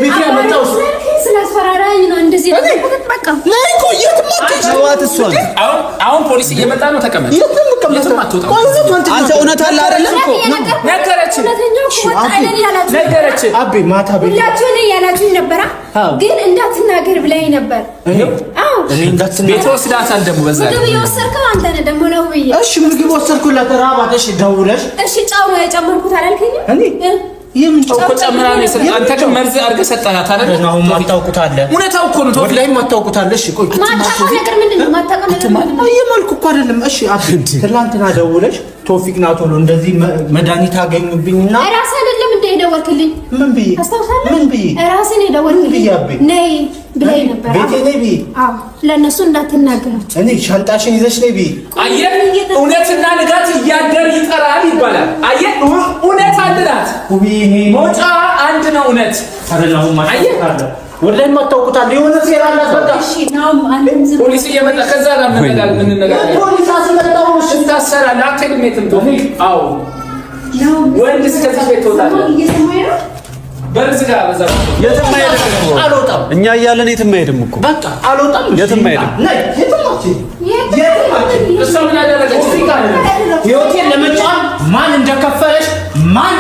ቤት ያመጣው ስላስፈራራኝ ነው እንደዚህ በቃ ላይ ቆየት ማጥቷት እሷን አሁን ፖሊስ እየመጣ ነው ተቀመጥ የትም አትወጣም አንተ እውነት አለ አይደለም ነገረች አቤ ማታ ሁላችሁ ነው ያላችሁ ነበር ግን እንዳትናገር ብለኝ ነበር አዎ እኔ እንዳትናገር ቤት ወስዳታል ደግሞ በዛ ምግብ የወሰድከው አንተ ነህ ደግሞ ነው ብዬ እሺ ምግብ ወሰድኩላት ራባሽ ደውለሽ እሺ ጫው ነው የጨመርኩት አላልከኝም እኔ የምን ጫው ጨምራ ነው አንተ ግን መርዝ አድርገህ ሰጣሃት አይደል ነው ማታውቁት አለ እውነታው እኮ ነው ወላሂ ማታውቁት አለ እሺ ቆይ ማታውቁት ነገር ምንድነው ማታውቁት ነገር ምንድነው እየመልኩ እኮ አይደለም እሺ አብንት ትላንትና ደውለሽ ቶፊቅ ናቶ ነው እንደዚህ መድኃኒት አገኙብኝና ራስ አይደለም እንደ ደወልክልኝ ምን ብዬ አስተውሳለህ ምን ብዬ ራስ ነው ደወልክልኝ ነይ ብለኝ ነበር ቤቴ ነይ ብዬ አዎ ለነሱ እንዳትናገራቸው እኔ ሻንጣሽን ይዘሽ ነይ ብዬ አየህ እውነትና ንጋት እያደር ይጠራል ይባላል አየህ እውነት አንድናት ሞጫ አንድ ነው እውነት አይደለም ማታውቁት ወላሂ ማታውቁት አለ የሆነ ሴራ አላፈታ እሺ ነው አንተ ፖሊስ እየመጣ ከዛ ጋር ምን ነገር ፖሊስ አስመጣው ታሰራለህ አትልሜትም ቶፊቅ አዎ ነው ወንድ እስከዚህ ቤት ትወጣለህ እየሰማኸኝ ነው በርዝ ጋር በዛ የትም አይሄድም እኮ አልወጣም እኛ እያለን የትም አይሄድም እኮ በቃ አልወጣም የትም አይሄድም ነይ የትም አትሄድም እሷ ምን አደረገች ህይወቴን ለመጫን ማን እንደከፈለሽ ማን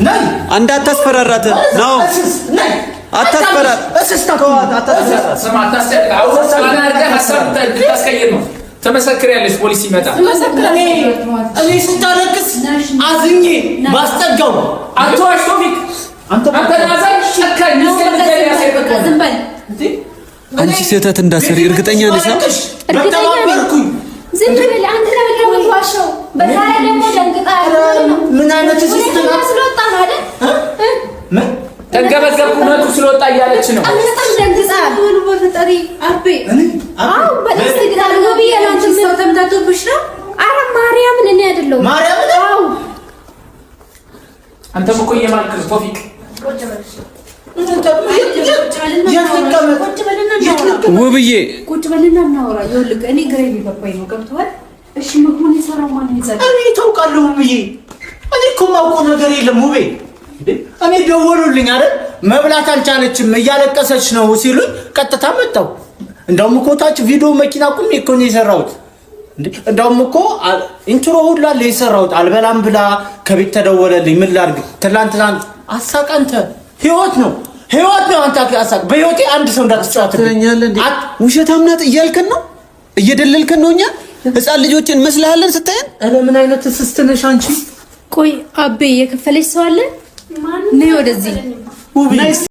ነይ እንዳታስፈራራት ነው ነይ አታስፈራራት ስማ አታስጨንቅ አሁን ሳናርገ ሀሳብ ታስቀይር ነው ተመሰክሪያለሽ ፖሊስ ይመጣ እኔ ስታለቅስ አዝኜ ባስጠጋው አትዋሽ ቶፊቅ አንተ ናዛይ ሸካኝ ነው ዝም በል አንቺ ስህተት እንዳሰሪ እርግጠኛ ነሽ በተባበርኩኝ ዝም በል አንተ ለምን ዋሻው በዛ ላይ ደግሞ ደንግጣ ምን አይነት ሲስተም ስለወጣ ነው አይደል ምን ተንገበገብኩ ነው ስለወጣ እያለች ነው በጣም ደንግጣ ሁሉ በፈጣሪ አቤ አው በደስ ይላል ነው ቢያላንተ ሰው ተምታቶብሽ ነው አረ ማርያምን እኔ አይደለም ማርያምን አው አንተ እኮ የማልክ ቶፊቅ ውብዬ ቁጭ በልና እናወራ ይኸውልህ እኔ ግሬ ሊገባኝ ነው ገብቶሃል እሺ ምግቡን የሰራው ማን ይዘል እኔ ታውቃለሁ ውብዬ እኔ እኮ የማውቀው ነገር የለም ውቤ እኔ ደወሉልኝ አይደል መብላት አልቻለችም እያለቀሰች ነው ሲሉኝ ቀጥታ መጣሁ እንደውም እኮ ታች ቪዲዮ መኪና ቁም እኮ ነው የሰራሁት እንደውም እኮ ኢንትሮ ሁላ ለይሰራሁት አልበላም ብላ ከቤት ተደወለልኝ ምን ላድርግ ትላንትና አሳቀንተ ህይወት ነው አንተ አሳቅ በህይወቴ አንድ ሰው እንዳትጫወት ትለኛለህ እንዴ ውሸታም ናት እያልከን ነው እየደለልከን ነው እኛ ህፃን ልጆችን መስለሃለን ስታየን ምን አይነት ስስትነሽ አንቺ ቆይ አቤ የከፈለች ሰው አለ ነይ ወደዚህ